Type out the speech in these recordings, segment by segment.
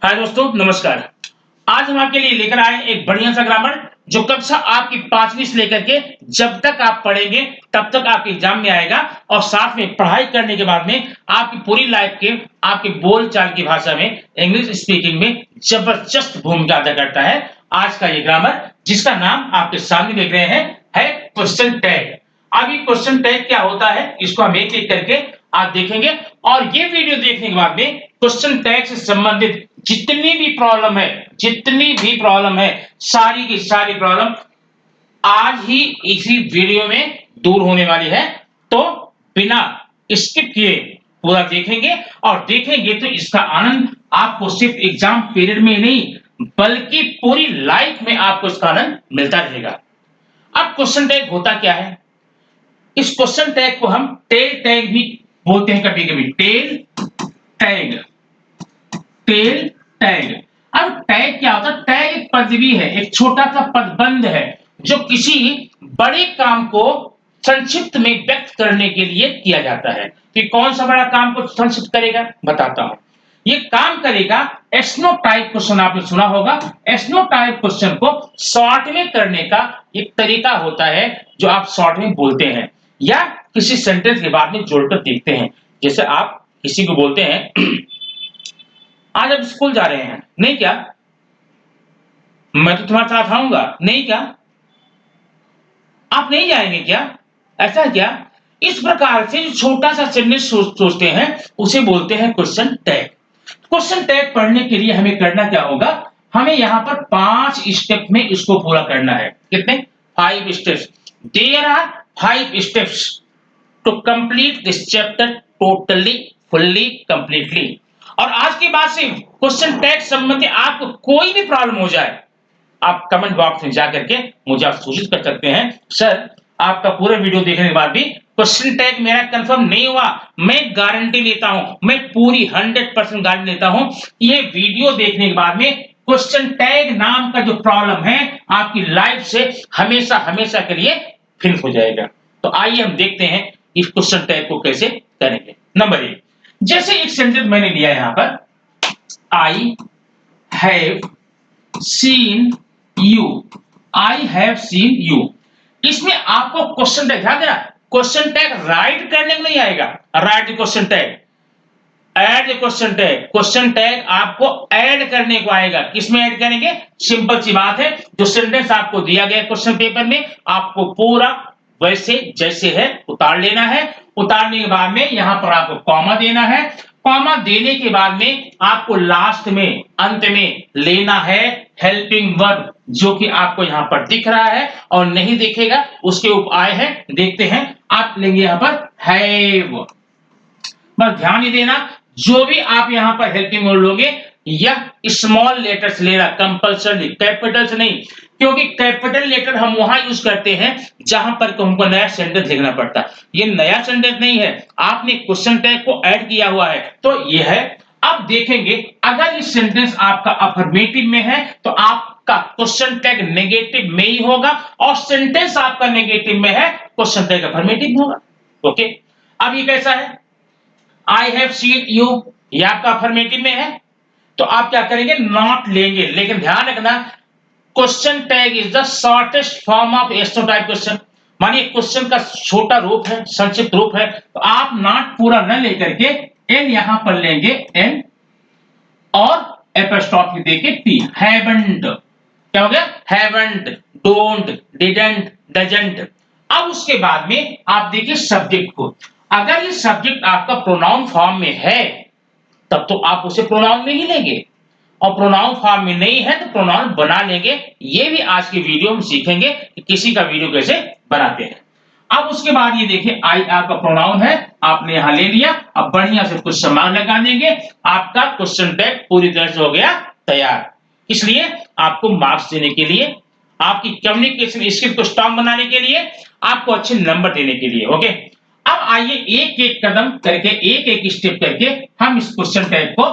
हाय दोस्तों, नमस्कार। आज हम आपके लिए लेकर आए एक बढ़िया सा ग्रामर जो कक्षा आपकी 5वीं से लेकर के जब तक आप पढ़ेंगे तब तक आपके एग्जाम में आएगा और साथ में पढ़ाई करने के बाद में आपकी पूरी लाइफ के आपके बोलचाल की भाषा में इंग्लिश स्पीकिंग में जबरदस्त भूमिका अदा करता है। आज का ये ग्रामर जिसका नाम आपके सामने देख रहे हैं है क्वेश्चन टैग। अब ये क्वेश्चन टैग क्या होता है इसको हम एक एक करके आप देखेंगे और ये वीडियो देखने के बाद में क्वेश्चन टैग से संबंधित जितनी भी प्रॉब्लम है सारी की सारी प्रॉब्लम आज ही इसी वीडियो में दूर होने वाली है। तो बिना स्किप किए पूरा देखेंगे और देखेंगे तो इसका आनंद आपको सिर्फ एग्जाम पीरियड में ही नहीं बल्कि पूरी लाइफ में आपको इसका आनंद मिलता रहेगा। अब क्वेश्चन टैग होता क्या है? इस क्वेश्चन टैग को हम टेल टैग भी बोलते हैं, कभी कभी टेल टैग। Tail tag. अब टैग क्या होता है? टैग एक पदवी है, एक छोटा सा पदबंध है जो किसी बड़े काम को संक्षिप्त में व्यक्त करने के लिए किया जाता है। कि कौन सा बड़ा काम को संक्षिप्त करेगा बताता हूं। ये काम करेगा एस्नो टाइप क्वेश्चन, आपने सुना होगा। एस्नो टाइप क्वेश्चन को शॉर्ट में करने का एक तरीका होता है जो आप शॉर्ट में बोलते हैं या किसी सेंटेंस के बाद में जोड़कर देखते हैं। जैसे आप किसी को बोलते हैं आज आप स्कूल जा रहे हैं? नहीं क्या? मैं तो तुम्हारे साथ आऊंगा। नहीं क्या? आप नहीं जाएंगे क्या? ऐसा है क्या? इस प्रकार से जो छोटा सा सेंटेंस सोचते हैं उसे बोलते हैं क्वेश्चन टैग। क्वेश्चन टैग पढ़ने के लिए हमें करना क्या होगा? हमें यहां पर 5 स्टेप में इसको पूरा करना है। कितने? 5 steps. There are 5 steps to complete this chapter totally fully completely. और आज के बाद से क्वेश्चन टैग संबंधी आपको कोई भी प्रॉब्लम हो जाए आप कमेंट बॉक्स में जाकर के मुझे आप सूचित कर सकते हैं, सर आपका पूरा वीडियो देखने के बाद भी क्वेश्चन टैग मेरा कंफर्म नहीं हुआ। मैं गारंटी लेता हूं, मैं पूरी 100% गारंटी लेता हूं ये वीडियो देखने के बाद में क्वेश्चन टैग नाम का जो प्रॉब्लम है आपकी लाइफ से हमेशा हमेशा के लिए फिनिश हो जाएगा। तो आइए हम देखते हैं इस क्वेश्चन टैग को कैसे करेंगे। नंबर 1, जैसे एक सेंटेंस मैंने लिया यहां पर, I have seen you. I have seen you. इसमें आपको क्वेश्चन टैग, ध्यान देना, क्वेश्चन टैग राइट करने को नहीं आएगा। Right the question tag, add the question tag. Question tag आपको ऐड करने को आएगा। किसमें ऐड करेंगे? सिंपल सी बात है, जो सेंटेंस आपको दिया गया क्वेश्चन पेपर में आपको पूरा वैसे जैसे है उतार लेना है। उतारने के बाद में यहां पर आपको कॉमा देना है। कॉमा देने के बाद में आपको लास्ट में अंत में लेना है हेल्पिंग वर्ब, जो कि आपको यहां पर दिख रहा है और नहीं दिखेगा उसके उपाय है, देखते हैं। आप लेंगे यहां पर हैव। बस ध्यान ही देना, जो भी आप यहां पर हेल्पिंग वर्ब लोगे यह स्मॉल लेटर्स लेना कंपल्सरी, कैपिटल्स नहीं। क्योंकि कैपिटल लेटर हम वहां यूज करते हैं जहां पर हमको नया सेंटेंस लिखना पड़ता है। ये नया सेंटेंस नहीं है, आपने क्वेश्चन टैग को ऐड किया हुआ है तो ये है। अब देखेंगे अगर ये सेंटेंस आपका अफर्मेटिव में है तो आपका क्वेश्चन टैग नेगेटिव में ही होगा और सेंटेंस आपका नेगेटिव में है क्वेश्चन टैग अफर्मेटिव में होगा। ओके, अब ये कैसा है? आई हैव सीन यू, ये आपका अफर्मेटिव में है तो आप क्या करेंगे? नॉट लेंगे। लेकिन ध्यान रखना, question tag is the shortest form of astro type question. मानिए क्वेश्चन का छोटा रूप है, संक्षिप्त रूप है, तो आप नॉट पूरा न लेकर के एन यहां पर लेंगे, एन और एपोस्ट्रोफी देके टी। हैवंट, क्या हो गया? Haven't, don't, didn't, doesn't. अब उसके बाद में आप देखिए सब्जेक्ट को। अगर ये सब्जेक्ट आपका प्रोनाउन फॉर्म में है तब तो आप उसे प्रोनाउन में ही लेंगे और प्रोनाउन फॉर्म में नहीं है तो प्रोनाउन बना लेंगे। ये भी आज की वीडियो में सीखेंगे कि किसी का वीडियो कैसे बनाते हैं। अब उसके बाद ये देखिए आई आपका प्रोनाउन है, आपने यहां ले लिया। अब बढ़िया से कुछ सम्मान लगा देंगे, आपका क्वेश्चन टैग पूरी तरह से हो गया तैयार। इसलिए आपको मार्क्स देने के लिए, आपकी कम्युनिकेशन स्किल को स्ट्रांग बनाने के लिए, आपको अच्छे नंबर देने के लिए। ओके, अब आइए एक एक कदम करके, एक एक स्टेप करके हम इस क्वेश्चन टैग को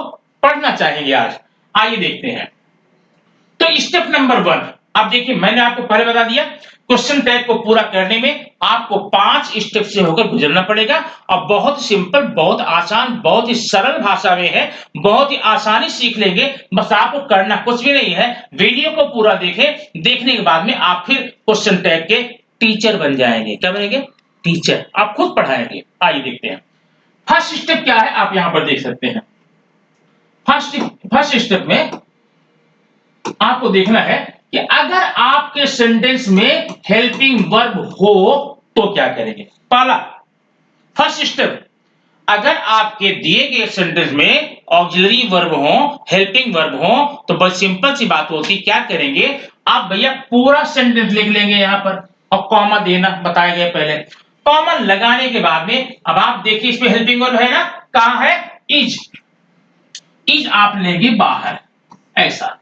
पढ़ना चाहेंगे आज। आइए देखते हैं। तो स्टेप नंबर 1, अब देखिए मैंने आपको पहले बता दिया क्वेश्चन टैग को पूरा करने में आपको 5 स्टेप से होकर गुजरना पड़ेगा और बहुत सिंपल, बहुत आसान, बहुत ही सरल भाषा में है, बहुत ही आसानी सीख लेंगे। बस आपको करना कुछ भी नहीं है, वीडियो को पूरा देखें, देखने के बाद में आप फिर क्वेश्चन टैग के टीचर बन जाएंगे। क्या बनेंगे? टीचर। आप खुद पढ़ाएंगे। आइए देखते हैं फर्स्ट स्टेप क्या है, आप यहां पर देख सकते हैं। फर्स्ट स्टेप में आपको देखना है कि अगर आपके सेंटेंस में हेल्पिंग वर्ब हो तो क्या करेंगे। पहला फर्स्ट स्टेप, अगर आपके दिए गए सेंटेंस में ऑक्सिलरी वर्ब हो, हेल्पिंग वर्ब हो, तो बस सिंपल सी बात होती, क्या करेंगे आप भैया पूरा सेंटेंस लिख लेंगे यहां पर और कॉमा देना बताया गया पहले। कॉमा लगाने के बाद में अब आप देखिए इसमें हेल्पिंग वर्ब है ना, कहां है? इज। इज आप लेंगे बाहर, ऐसा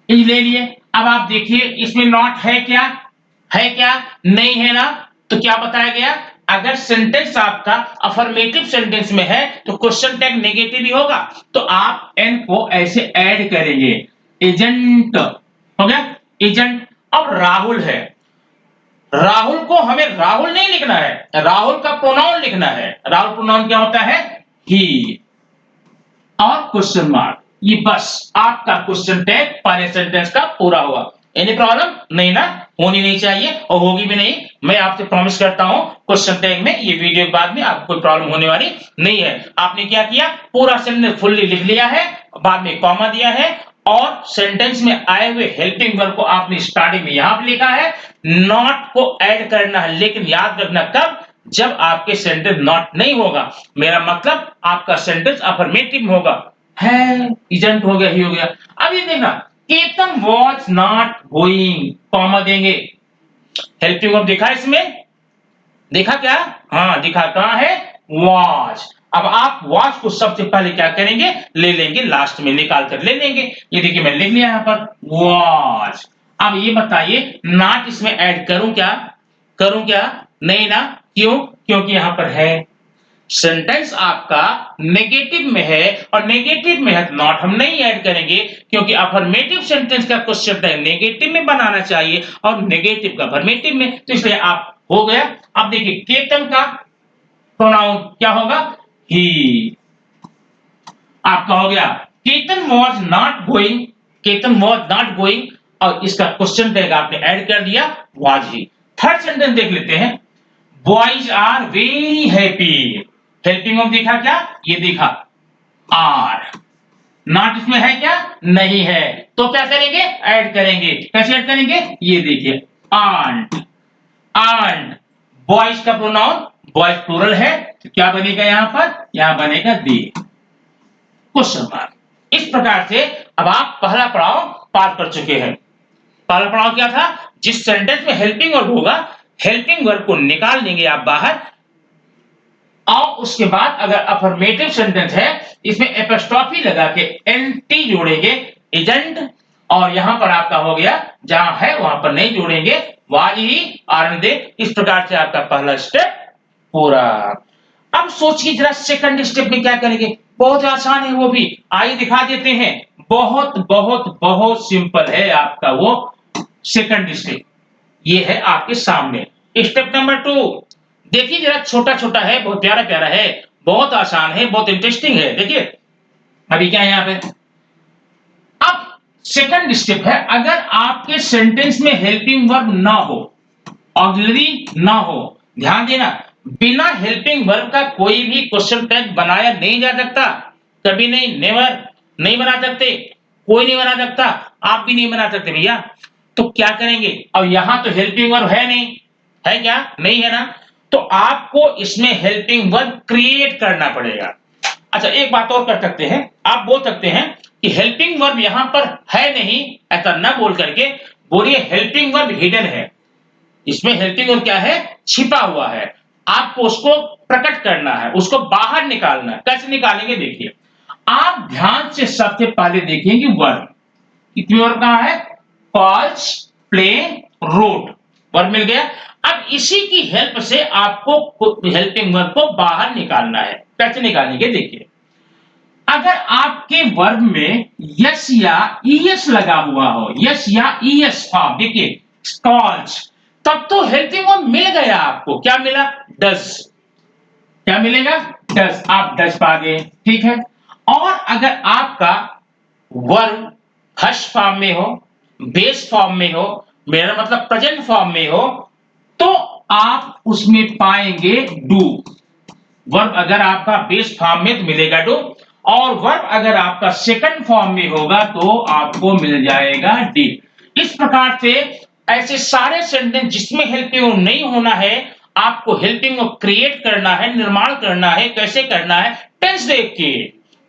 इज ले लिए। अब आप देखिए इसमें नॉट है क्या? है क्या? नहीं है ना। तो क्या बताया गया, अगर सेंटेंस आपका अफर्मेटिव सेंटेंस में है तो क्वेश्चन टैग नेगेटिव ही होगा, तो आप एन को ऐसे ऐड करेंगे, एजेंट। हो गया एजेंट। अब राहुल है, राहुल को हमें राहुल नहीं लिखना है, राहुल का प्रोनाउन लिखना है। राहुल प्रोनाउन क्या होता है? ही और क्वेश्चन मार्क। ये बस आपका क्वेश्चन टैग पहले सेंटेंस का पूरा हुआ। Any problem? नहीं ना, होनी नहीं चाहिए और होगी भी नहीं। मैं आपसे प्रॉमिस करता हूं क्वेश्चन टैग में ये वीडियो के बाद में आपको कोई प्रॉब्लम होने वाली नहीं है। आपने क्या किया, पूरा सेंटेंस फुल्ली लिख लिया है, बाद में कॉमा दिया है और सेंटेंस में आए हुए हेल्पिंग वर्ब को आपने स्टार्टिंग में यहां पर लिखा है। नॉट को ऐड करना है, लेकिन याद रखना कब? जब आपके सेंटेंस नॉट नहीं होगा, मेरा मतलब आपका सेंटेंस अफर्मेटिव होगा। है इजेंट हो गया, ही हो गया। अब ये देखना, Ketan was not going, comma देंगे। हेल्पिंग वर्ब देखा इसमें? देखा क्या? हाँ दिखा, कहां है? वॉज। अब आप वॉज को सबसे पहले क्या करेंगे, ले लेंगे, लास्ट में निकाल कर ले लेंगे। ये देखिए मैं लिख लिया यहां पर वॉज। अब ये बताइए नॉट इसमें ऐड करूं क्या? करूं क्या? नहीं ना। क्यों? क्योंकि यहां पर है, सेंटेंस आपका नेगेटिव में है और नेगेटिव में है तो नॉट हम नहीं ऐड करेंगे, क्योंकि अफर्मेटिव सेंटेंस का क्वेश्चन टैग नेगेटिव में बनाना चाहिए और नेगेटिव का अफर्मेटिव में, तो इसलिए आप हो गया। अब देखिए केतन का प्रोनाउन क्या होगा? ही। आपका हो गया Ketan was not going, Ketan was not going और इसका क्वेश्चन टैग आपने ऐड कर दिया वॉज ही। थर्ड सेंटेंस देख लेते हैं, boys are very happy. Helping of देखा क्या? ये देखा आर। नॉट इसमें है क्या? नहीं है, तो क्या करेंगे? ऐड करेंगे। कैसे ऐड करेंगे? ये देखिए आंट। आंट बॉयज का प्रोनाउन, बॉयज प्लूरल है, तो क्या बनेगा यहां पर? यहां बनेगा दे, क्वेश्चन मार्क। इस प्रकार से अब आप पहला पड़ाव पार कर चुके हैं। पहला पड़ाव क्या था? जिस सेंटेंस में हेल्पिंग वर्ब होगा, हेल्पिंग वर्ब को निकाल लेंगे आप बाहर और उसके बाद अगर अफर्मेटिव सेंटेंस है इसमें एपोस्ट्रोफी लगा के एनटी जोड़ेंगे, एजेंट। और यहां पर आपका हो गया, जहां है वहां पर नहीं जोड़ेंगे, वाज ही आर दे। इस प्रकार से आपका पहला स्टेप पूरा। अब सोचिए जरा सेकंड स्टेप में क्या करेंगे। बहुत आसान है वो भी, आइए दिखा देते हैं। बहुत बहुत बहुत सिंपल है आपका वो सेकंड स्टेप। ये है आपके सामने स्टेप नंबर 2। देखिए जरा छोटा छोटा है, बहुत प्यारा प्यारा है, बहुत आसान है, बहुत इंटरेस्टिंग है। देखिए अभी क्या है यहां पे। अब सेकंड स्टेप है, अगर आपके सेंटेंस में हेल्पिंग वर्ब ना हो, ऑक्सिलरी ना हो, ध्यान देना, बिना हेल्पिंग वर्ब का कोई भी क्वेश्चन टैग बनाया नहीं जा सकता। कभी नहीं, नेवर, नहीं बना सकते, कोई नहीं बना सकता, आप भी नहीं बना सकते भैया। तो क्या करेंगे, अब यहां तो हेल्पिंग वर्ब है नहीं, है क्या? नहीं है ना। तो आपको इसमें हेल्पिंग वर्ब क्रिएट करना पड़ेगा। अच्छा एक बात और कर सकते हैं, आप बोल सकते हैं कि हेल्पिंग वर्ब यहां पर है नहीं, ऐसा ना बोल करके बोलिए हेल्पिंग वर्ब हिडन है। इसमें हेल्पिंग वर्ब क्या है? छिपा हुआ है। आपको उसको प्रकट करना है, उसको बाहर निकालना है। कैसे निकालेंगे देखिए, आप ध्यान से सबसे पहले देखेंगे वर्ब, कितनी वर्ब कहां है? कॉल्स, प्ले, रोट, वर्ब मिल गया। अब इसी की हेल्प से आपको हेल्पिंग वर्ब को बाहर निकालना है। कैसे निकालेंगे देखिए, अगर आपके वर्ब में यस या ईएस लगा हुआ हो, यस या ईएस, हाँ देखिए कॉल्स, तब तो हेल्पिंग वर्ब मिल गया आपको, क्या मिला? डज। क्या मिलेगा? डज। आप डज पा गए, ठीक है। और अगर आपका वर्ब फर्स्ट फॉर्म में हो, बेस फॉर्म में हो, मेरा मतलब प्रेजेंट फॉर्म में हो, तो आप उसमें पाएंगे डू। वर्ब अगर आपका बेस फॉर्म में तो मिलेगा डू, और वर्ब अगर आपका सेकंड फॉर्म में होगा तो आपको मिल जाएगा डिड। इस प्रकार से ऐसे सारे सेंटेंस जिसमें हेल्पिंग नहीं होना है, आपको हेल्पिंग क्रिएट करना है, निर्माण करना है। कैसे करना है? टेंस देख के,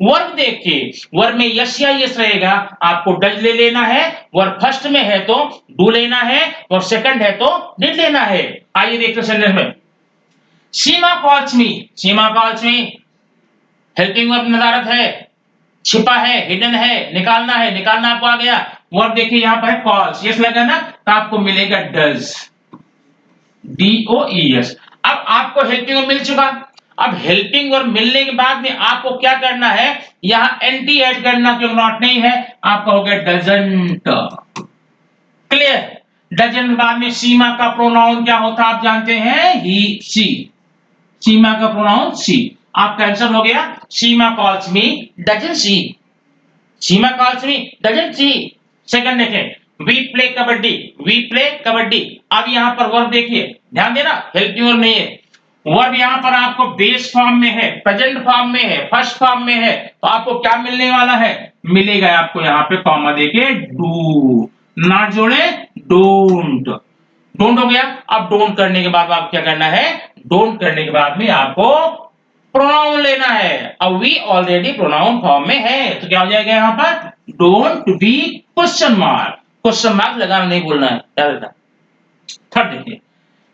वर्ब देख के। वर्ब में यस या यस रहेगा, आपको डज ले लेना है। वर्ब फर्स्ट में है तो डू लेना है, और सेकंड है तो डिड लेना है। आइए देखते हैं सेंटेंस में। सीमा कॉल्स मी। सीमा कॉल्स मी, हेल्पिंग वर्ब नदारत है, छिपा है, हिडन है, निकालना है, निकालना आपको आ गया। वर्ब देखिए यहां पर है कॉल्स, यस लगा ना, तो आपको मिलेगा डज, DOES। अब आपको हेल्पिंग वर्ब मिल चुका। अब हेल्पिंग वर्ब मिलने के बाद में आपको क्या करना है? यहां एंटी ऐड करना, क्यों नॉट नहीं है, आपका हो गया डजंट। क्लियर? डजंट के बाद में सीमा का प्रोनाउन क्या होता है आप जानते हैं? ही, सी। सीमा का प्रोनाउन सी। आपका आंसर हो गया, Seema calls me doesn't see. Seema calls me doesn't see. Second देखें, we play kabaddi. We play kabaddi. अब यहां पर वर्ब देखिए, ध्यान देना, हेल्पिंग वर्ब नहीं है। वर्ब यहां पर आपको बेस फॉर्म में है, प्रेजेंट फॉर्म में है, फर्स्ट फॉर्म में है, तो आपको क्या मिलने वाला है? मिलेगा आपको यहां पे कॉमा देके डू, ना जोड़े डोंट। डोंट हो गया। अब डोंट करने के बाद आपको क्या करना है? डोंट करने के बाद में आपको प्रोनाउन लेना है। अब वी ऑलरेडी प्रोनाउन फॉर्म में है, तो क्या हो जाएगा यहां पर? Don't be question mark. Question mark लगाना नहीं बोलना है, क्या रहता है? थर्ड देखिए,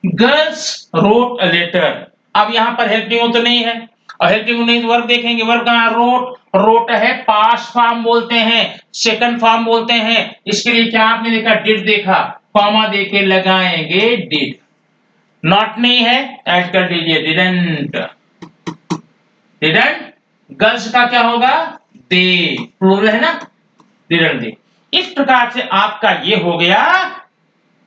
गर्ल्स रोट अ लेटर। अब यहां पर हेल्पिंग तो नहीं है, और हेल्पिंग नहीं तो वर्ब देखेंगे। वर्ब कहां? रोट। रोट है, पास्ट फॉर्म बोलते हैं, सेकंड फॉर्म बोलते हैं। इसके लिए क्या आपने देखा? डिड देखा, कॉमा देके लगाएंगे डिड। नॉट नहीं है, ऐड कर दीजिए डिडंट। डिडंट। गर्ल्स का क्या होगा? दे, प्लूरल है ना, डिडंट दे। इस प्रकार से आपका ये हो गया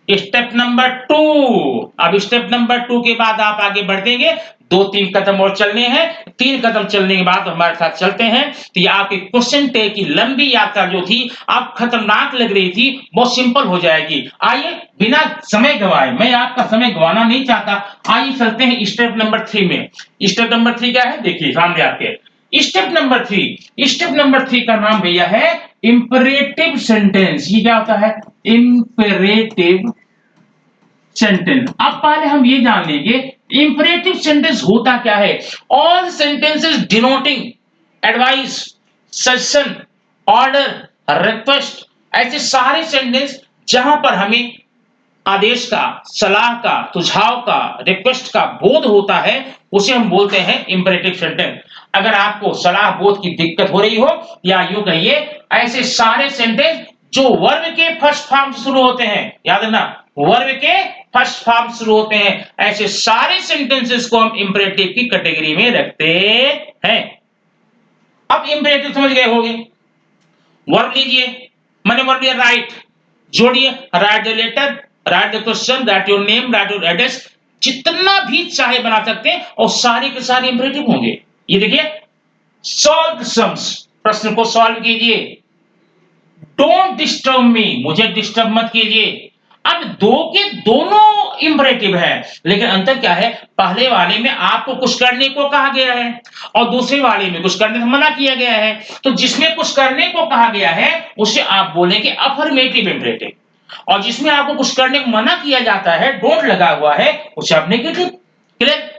स्टेप नंबर 2। अब स्टेप नंबर 2 के बाद आप आगे बढ़ देंगे, 2-3 कदम और चलने हैं। 3 कदम चलने के बाद हमारे साथ चलते हैं, तो ये आपके क्वेश्चन टैग की लंबी यात्रा जो थी, आप खतरनाक लग रही थी, बहुत सिंपल हो जाएगी। आइए बिना समय गवाए, मैं आपका समय गवाना नहीं चाहता, आइए चलते हैं स्टेप नंबर 3 में। स्टेप नंबर 3 क्या है? देखिए सामने आपके स्टेप नंबर 3। स्टेप नंबर 3 का नाम भैया है इंपरेटिव सेंटेंस। ये क्या होता है? Imperative sentence. अब पहले हम ये जान लेंगे इंपरेटिव सेंटेंस होता क्या है। All sentences denoting advice, suggestion, order, request, ऐसे सारे सेंटेंस जहां पर हमें आदेश का, सलाह का, सुझाव का, रिक्वेस्ट का बोध होता है, उसे हम बोलते हैं इंपरेटिव सेंटेंस। अगर आपको सलाह बोध की दिक्कत हो रही हो, या यूं कहिए ऐसे सारे सेंटेंस जो वर्ब के फर्स्ट फॉर्म से शुरू होते हैं, याद रखना, वर्ब के फर्स्ट फॉर्म से शुरू होते हैं, ऐसे सारे सेंटेंसेस को हम इंपरेटिव की कैटेगरी में रखते हैं। अब इंपरेटिव समझ गए होंगे। वर्ब लीजिए, मैंने वर्ब लिया राइट, जोड़िए write the letter, write the question, write your name, write your address, जितना भी चाहे बना सकते हैं, और सारे के सारे इंपरेटिव होंगे। ये देखिए, सॉल्व सम्स, प्रश्न को सॉल्व कीजिए। डोंट डिस्टर्ब मी, मुझे डिस्टर्ब मत कीजिए। अब दो के दोनों इंपरेटिव है, लेकिन अंतर क्या है? पहले वाले में आपको कुछ करने को कहा गया है, और दूसरे वाले में कुछ करने से मना किया गया है। तो जिसमें कुछ करने को कहा गया है उसे आप बोलेंगे अफर्मेटिव इंपरेटिव, और जिसमें आपको कुछ करने को मना किया जाता है, डोंट लगा हुआ है, उसे आप नेगेटिव। क्लियर?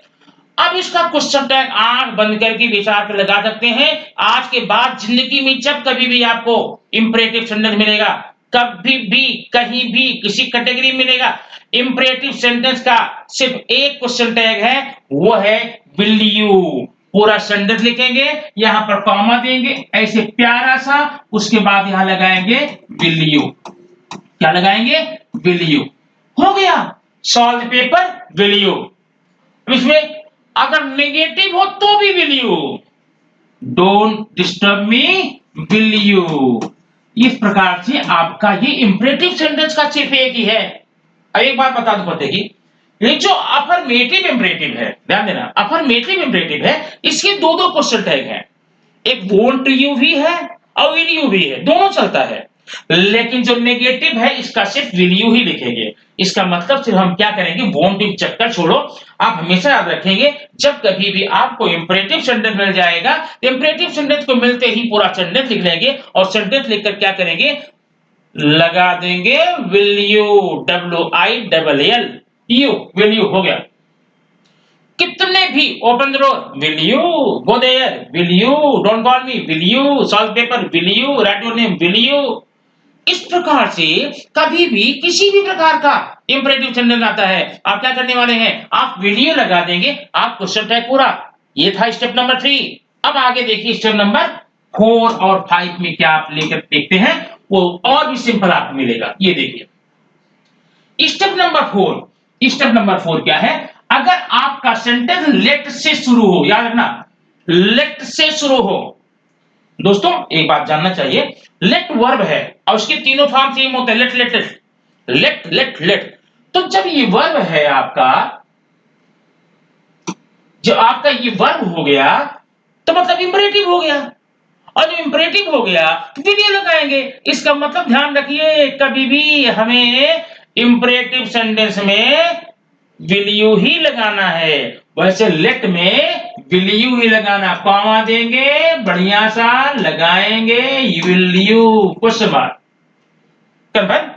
अब इसका क्वेश्चन टैग आंख बंद करके विचार कर लगा सकते हैं। आज के बाद जिंदगी में जब कभी भी आपको इंपरेटिव सेंटेंस मिलेगा, कभी भी कहीं भी किसी कैटेगरी में मिलेगा, इंपरेटिव सेंटेंस का सिर्फ एक क्वेश्चन टैग है, वो है विल यू। पूरा सेंटेंस लिखेंगे, यहां पर कॉमा देंगे ऐसे प्यारा सा, उसके बाद यहां लगाएंगे विल यू। क्या लगाएंगे? Will you. हो गया, सॉल्व पेपर विल यू। इसमें अगर नेगेटिव हो तो भी will you, don't disturb me will you. इस प्रकार से आपका ये इंपरेटिव सेंटेंस का सिर्फ एक ही है। अब एक बात बता दो पते की, ये जो अफर्मेटिव इंपरेटिव है, ध्यान देना, अफर्मेटिव इंपरेटिव है, इसके दो दो क्वेश्चन टैग हैं, एक वोंट यू भी है और विल यू भी है, दोनों चलता है। लेकिन जो नेगेटिव है इसका सिर्फ विल यू ही लिखेंगे। इसका मतलब सिर्फ हम क्या करेंगे, वोंट यू चक्कर छोड़ो, आप हमेशा याद रखेंगे जब कभी भी आपको इंपरेटिव सेंटेंस मिल जाएगा, इंपरेटिव सेंटेंस को मिलते ही पूरा सेंटेंस लिख लेंगे और सेंटेंस लिखकर क्या करेंगे, लगा देंगे will you, WILL you, will you हो गया। कितने भी open the door, will you go there, will you don't call me, will you solve paper, will you write your name, will you. इस प्रकार से कभी भी किसी भी प्रकार का इंपरेटिव सेंटेंस आता है, आप क्या करने वाले हैं, आप विल यू लगा देंगे, आप क्वेश्चन टैग पूरा। ये था स्टेप नंबर 3। अब आगे देखिए स्टेप नंबर 4 और 5 में क्या आप लेकर देखते हैं, वो और भी सिंपल आपको मिलेगा। ये देखिए स्टेप नंबर 4, स्टेप नंबर 4 क्या है, अगर आपका सेंटेंस लेट से शुरू हो, याद रखना लेट से शुरू हो। दोस्तों एक बात जानना चाहिए, लेट वर्ब है और उसके तीनों फॉर्म सेम होते हैं, let let let let let. तो जब ये वर्ब है आपका, जब आपका ये वर्ब हो गया तो मतलब इंपरेटिव हो गया, और जो इंपरेटिव हो गया तो वीडियो लगाएंगे। इसका मतलब ध्यान रखिए, कभी भी हमें इंपरेटिव सेंटेंस में विल यू ही लगाना है, वैसे लेट में विल यू ही लगाना, कॉमा देंगे बढ़िया सा लगाएंगे will you question mark. Confirm,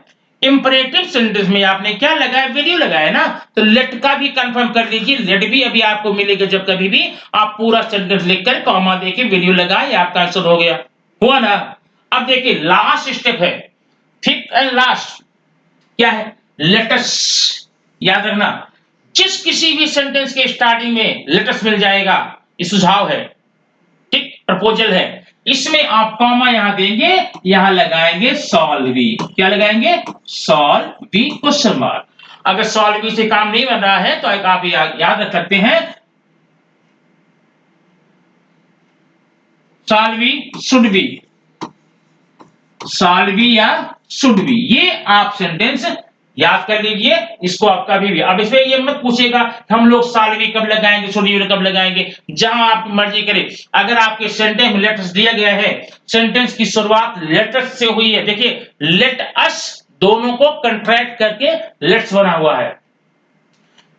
imperative sentence में आपने क्या लगाया, विल यू लगाया ना, तो लेट का भी कंफर्म कर लीजिए, लेट भी अभी आपको मिलेगा जब कभी भी आप पूरा सेंटेंस लिखकर कॉमा देके विल यू लगाए, आपका आंसर हो गया, हुआ ना। अब देखिए लास्ट स्टेप है, फिफ्थ एंड लास्ट, क्या है, लेटस। याद रखना जिस किसी भी सेंटेंस के स्टार्टिंग में लेटस मिल जाएगा, ये सुझाव है, ठीक, प्रपोजल है, इसमें आप कॉमा यहां देंगे, यहां लगाएंगे सॉल्वी, क्या लगाएंगे, सॉल्वी क्वेश्चन मार्क। अगर सॉल्वी से काम नहीं बन रहा है तो आप याद रख सकते हैं सॉल्वी शुड बी, सॉल्वी या शुड बी, ये आप सेंटेंस याद कर लीजिए। इसको आप कभी भी, अब इसमें ये मत पूछेगा हम लोग सॉल्वी कब लगाएंगे, शुड बी कब लगाएंगे, जहां आपकी मर्जी करे। अगर आपके सेंटेंस में लेटस दिया गया है, सेंटेंस की शुरुआत लेटस से हुई है, देखिए लेट अस दोनों को कंट्रैक्ट करके लेट्स बना हुआ है,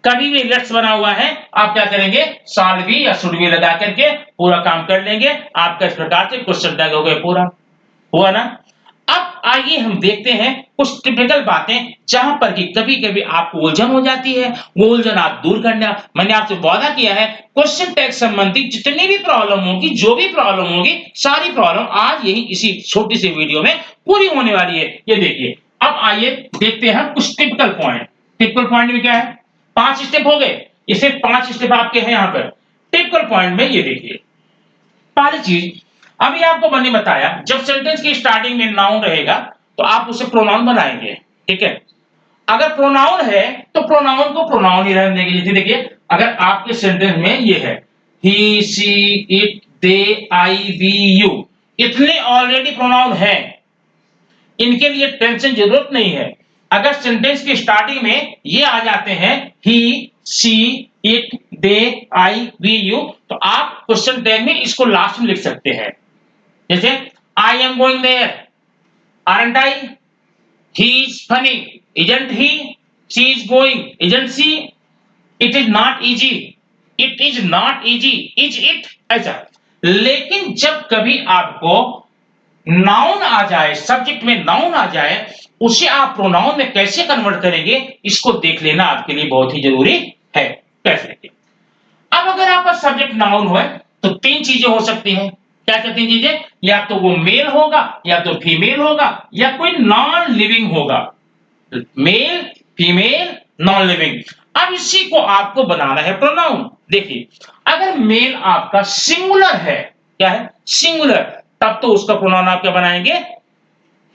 कभी भी लेट्स बना हुआ है, आप क्या करेंगे, सॉल्वी या शुड बी लगा करके पूरा काम कर लेंगे, आपका इस प्रकार से क्वेश्चन टैग हो गया पूरा, हुआ ना। अब आइए हम देखते हैं कुछ टिपिकल बातें जहां पर कि कभी कभी आपको उलझन हो जाती है, वो उलझन आप दूर करना, मैंने आपसे वादा किया है क्वेश्चन टैग संबंधी जितनी भी प्रॉब्लम होगी, जो भी प्रॉब्लम होगी, सारी प्रॉब्लम आज यही इसी छोटी सी वीडियो में पूरी होने वाली है। ये देखिए, अब आइए देखते हैं कुछ टिपिकल पॉइंट। टिपिकल पॉइंट में क्या है, 5 स्टेप हो गए, ये सिर्फ 5 स्टेप आपके हैं यहां पर। टिपिकल पॉइंट में ये देखिए, पहली चीज अभी आपको मैंने बताया, जब सेंटेंस की स्टार्टिंग में नाउन रहेगा तो आप उसे प्रोनाउन बनाएंगे, ठीक है। अगर प्रोनाउन है तो प्रोनाउन को प्रोनाउन ही रहने देंगे। जैसे देखिए अगर आपके सेंटेंस में ये है he she it they I we you, इतने ऑलरेडी प्रोनाउन है, इनके लिए टेंशन जरूरत नहीं है। अगर सेंटेंस की स्टार्टिंग में ये आ जाते हैं he she it they I we you, तो आप क्वेश्चन टैग में इसको लास्ट में लिख सकते हैं। जैसे I am going there, aren't I, he is funny, isn't he, she is going, isn't she, it is not easy, it is not easy, is it, ऐसा। लेकिन जब कभी आपको नाउन आ जाए, सब्जेक्ट में नाउन आ जाए, उसे आप प्रोनाउन में कैसे कन्वर्ट करेंगे, इसको देख लेना आपके लिए बहुत ही जरूरी है। कैसे, अब अगर आपका सब्जेक्ट नाउन हो तो 3 चीजें हो सकती हैं। क्या क्या 3 चीजें, या तो वो मेल होगा, या तो फीमेल होगा, या कोई नॉन लिविंग होगा, मेल फीमेल नॉन लिविंग। अब इसी को आपको बनाना है प्रोनाउन। देखिए अगर मेल आपका सिंगुलर है, क्या है, सिंगुलर, तब तो उसका प्रोनाउन आप क्या बनाएंगे,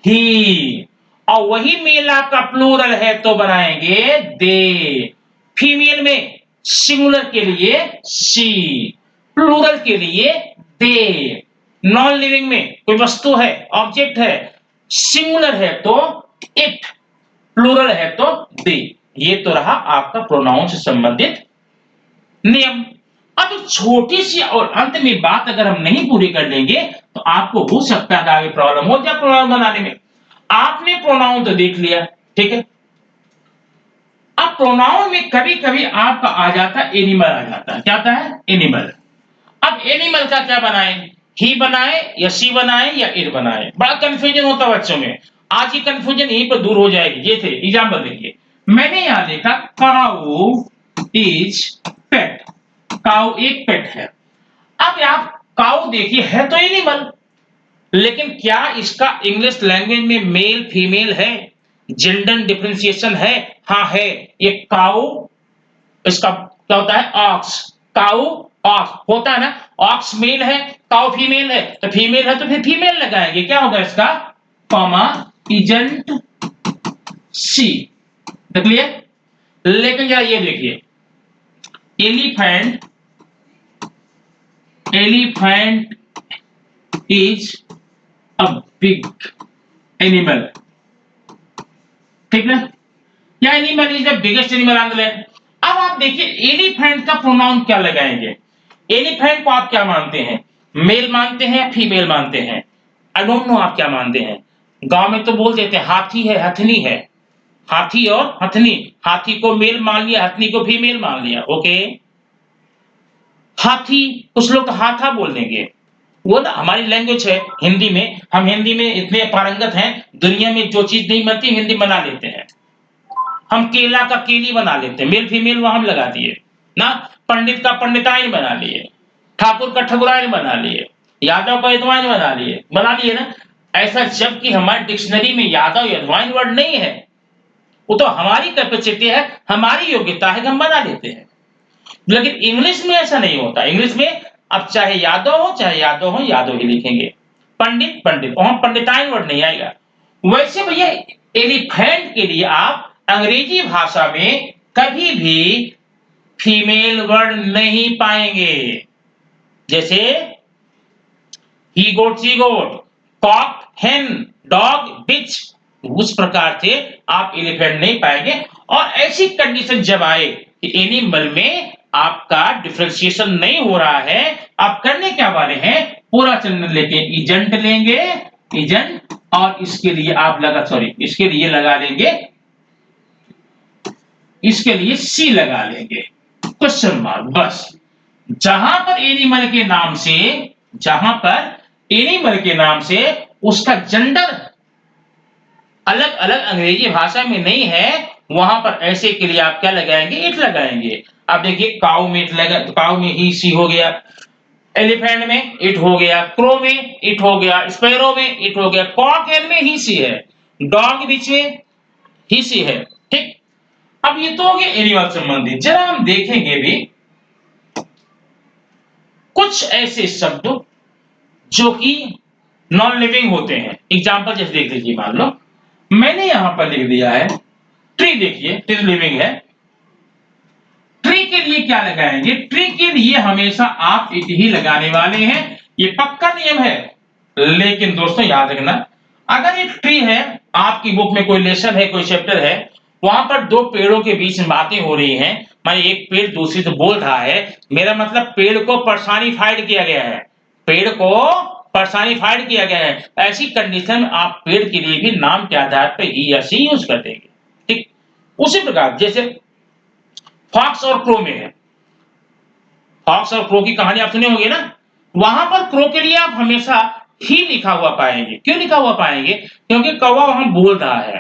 ही, और वही मेल आपका प्लूरल है तो बनाएंगे दे। फीमेल में सिंगुलर के लिए शी, प्लूरल के लिए दे। नॉन लिविंग में कोई वस्तु है, ऑब्जेक्ट है, सिंगुलर है तो इट, प्लूरल है तो दे। ये तो रहा आपका प्रोनाउन से संबंधित नियम। अब एक छोटी सी और अंत में बात अगर हम नहीं पूरी कर लेंगे तो आपको हो सकता है आगे प्रॉब्लम हो जाए प्रोनाउन बनाने में। आपने प्रोनाउन तो देख लिया, ठीक है। अब प्रोनाउन में कभी कभी आपका आ जाता है एनिमल, आ जाता है, क्या आता है? एनिमल। अब एनिमल का क्या बनाए? ही बनाए या सी बनाए या इट बनाए? बड़ा कंफ्यूजन होता है बच्चों में। आज की कंफ्यूजन यहीं पर दूर हो जाएगी। ये थे एग्जाम्पल देखिए, मैंने यहां देखा काऊ इज पेट। काऊ एक पेट है। अब आप काऊ देखिए, है तो एनिमल, लेकिन क्या इसका इंग्लिश लैंग्वेज में मेल फीमेल है? जेंडर डिफरेंशिएशन है? हाँ है। ये काऊ, इसका क्या होता है? ऑक्स। काऊ ऑक्स होता है ना, ऑक्स मेल है, काऊ फीमेल है, तो फीमेल है तो फिर फीमेल लगाएंगे, क्या होगा इसका? कॉमा इजंट सी। देख लिए। लेकिन जरा ये देखिए, elephant, elephant is a big animal, ठीक है? या animal is the biggest animal on the land. अब आप देखिए एलिफेंट का प्रोनाउन क्या लगाएंगे? एलिफेंट को आप क्या मानते हैं? मेल मानते हैं या फीमेल मानते हैं? आई डोंट नो आप क्या मानते हैं। गांव में तो बोल देते हैं हाथी है, हथनी है। हाथी और हथनी, हाथी को मेल मान लिया, हथनी को फीमेल मान लिया, ओके। हाथी, कुछ लोग तो हाथा बोल देंगे। वो ना हमारी लैंग्वेज है हिंदी में, हम हिंदी में इतने पारंगत हैं, दुनिया में जो चीज नहीं बनती हिंदी बना लेते हैं। हम केला का केली बना लेते हैं, मेल फीमेल वहां हम लगा दिए ना। पंडित का पंडिताइन बना लिए, ठाकुर का ठकुराइन बना लिए, यादव का यदवाइन बना लिए ना। ऐसा जबकि हमारे डिक्शनरी में यादव यदवाइन वर्ड नहीं है। वो तो हमारी कैपेसिटी है, हमारी योग्यता है कि हम बना लेते हैं। लेकिन इंग्लिश में ऐसा नहीं होता। इंग्लिश में अब चाहे यादव हो चाहे यादव हो, यादव ही लिखेंगे। पंडित पंडित, वहां पंडिताइन वर्ड नहीं आएगा। वैसे भैया एलिफेंट के लिए आप अंग्रेजी भाषा में कभी भी फीमेल वर्ड नहीं पाएंगे। जैसे ही गोट सी गोट, कॉक हेन, डॉग बिच, उस प्रकार से आप एलिफेंट नहीं पाएंगे। और ऐसी कंडीशन जब आए कि एनिमल में आपका डिफरेंशिएशन नहीं हो रहा है, आप करने क्या वाले हैं? पूरा चलन लेके इजेंट लेंगे, इजेंट, और इसके लिए आप इसके लिए लगा लेंगे, इसके लिए सी लगा लेंगे, क्वेश्चन मार्क। बस जहां पर एनिमल के नाम से, जहां पर एनिमल के नाम से उसका जेंडर अलग अलग अंग्रेजी भाषा में नहीं है, वहां पर ऐसे के लिए आप क्या लगाएंगे? इट लगाएंगे। अब देखिए काऊ में इट लगा, काऊ में ही सी हो गया, एलिफेंट में इट हो गया, क्रो में इट हो गया, स्पैरो में इट हो गया, कॉक एन में ही सी है, डॉग बीच में ही सी है, ठीक। अब ये तो हो गया एनिमल संबंधी। जरा हम देखेंगे भी कुछ ऐसे शब्द जो कि नॉन लिविंग होते हैं। एग्जाम्पल जैसे देख लीजिए, मान लो मैंने यहां पर लिख दिया है ट्री, देखिए ट्री लिविंग है। ट्री के लिए क्या लगाएंगे? ट्री के लिए हमेशा आप इट ही लगाने वाले हैं, ये पक्का नियम है। लेकिन दोस्तों याद रखना, अगर एक ट्री है, आपकी बुक में कोई लेसन है, कोई चैप्टर है, वहां पर दो पेड़ों के बीच में बातें हो रही हैं, माने एक पेड़ दूसरे से बोल रहा है, मेरा मतलब पेड़ को पर्सनिफाइड किया गया है, पेड़ को पर्सनिफाइड किया गया है। ऐसी कंडीशन में आप पेड़ के लिए भी नाम के आधार पर ही या सी यूज कर देंगे, ठीक। उसी प्रकार जैसे फॉक्स और क्रो में है, फॉक्स और क्रो की कहानी आप सुने होंगे ना, वहां पर क्रो के लिए आप हमेशा ही लिखा हुआ पाएंगे। क्यों लिखा हुआ पाएंगे? क्योंकि कौवा वहां बोल रहा है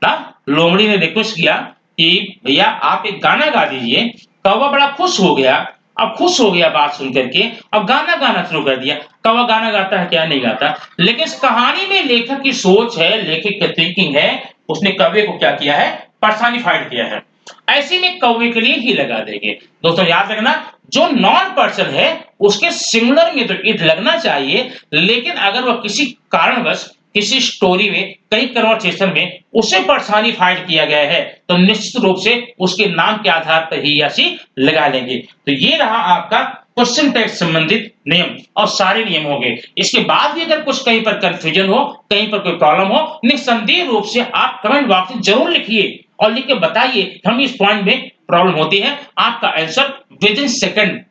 ना। लोमड़ी ने रिक्वेस्ट किया कि भैया आप एक गाना गा दीजिए। कौवा बड़ा खुश हो गया। अब खुश हो गया बात सुन करके, अब गाना गाना शुरू कर दिया। कौवा गाना गाता है क्या? नहीं गाता। लेकिन इस कहानी में लेखक की सोच है, लेखक की थिंकिंग है, उसने कौवे को क्या किया है? पर्सनिफाइड किया है। ऐसे में कौवे के लिए ही लगा देंगे। दोस्तों याद रखना, जो नॉन पर्सन है उसके सिंगुलर में तो इट लगना चाहिए, लेकिन अगर वह किसी कारणवश किसी स्टोरी में, कई कन्वर्सेशन में उसे पर्सनिफाइड किया गया है, तो निश्चित रूप से उसके नाम के आधार पर ही या सी लगा लेंगे। तो ये रहा आपका क्वेश्चन टैग संबंधित नियम और सारे नियम हो गए। इसके बाद भी अगर कुछ कहीं पर कंफ्यूजन हो, कहीं पर कोई प्रॉब्लम हो, निस्संदेह रूप से आप कमेंट बॉक्स में जरूर लिखिए और लिख के बताइए कि हम इस पॉइंट में प्रॉब्लम होती है। आपका आंसर विद इन सेकंड,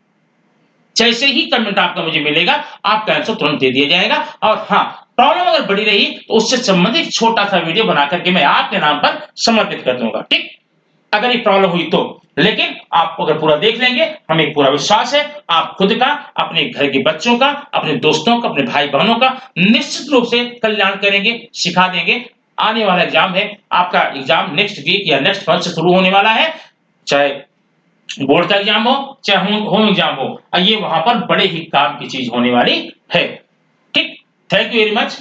जैसे ही कमेंट आपका मुझे मिलेगा, आपका आंसर तुरंत दे दिया जाएगा। और हाँ, प्रॉब्लम अगर बड़ी रही तो उससे संबंधित छोटा सा वीडियो बना करके मैं आपके नाम पर समर्पित कर दूंगा, ठीक, अगर ये प्रॉब्लम हुई तो। लेकिन आप अगर पूरा देख लेंगे, हमें पूरा विश्वास है आप खुद का, अपने घर के बच्चों का, अपने दोस्तों का, अपने भाई बहनों का निश्चित रूप से कल्याण करेंगे, सिखा देंगे। आने वाला एग्जाम है, आपका एग्जाम नेक्स्ट वीक या नेक्स्ट मंथ से शुरू होने वाला है, चाहे बोर्ड का एग्जाम हो चाहे होम एग्जाम हो, ये वहां पर बड़े ही काम की चीज होने वाली है, ठीक। Thank you very much.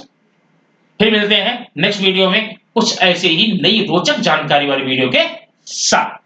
फिर मिलते हैं नेक्स्ट वीडियो में कुछ ऐसे ही नई रोचक जानकारी वाली वीडियो के साथ।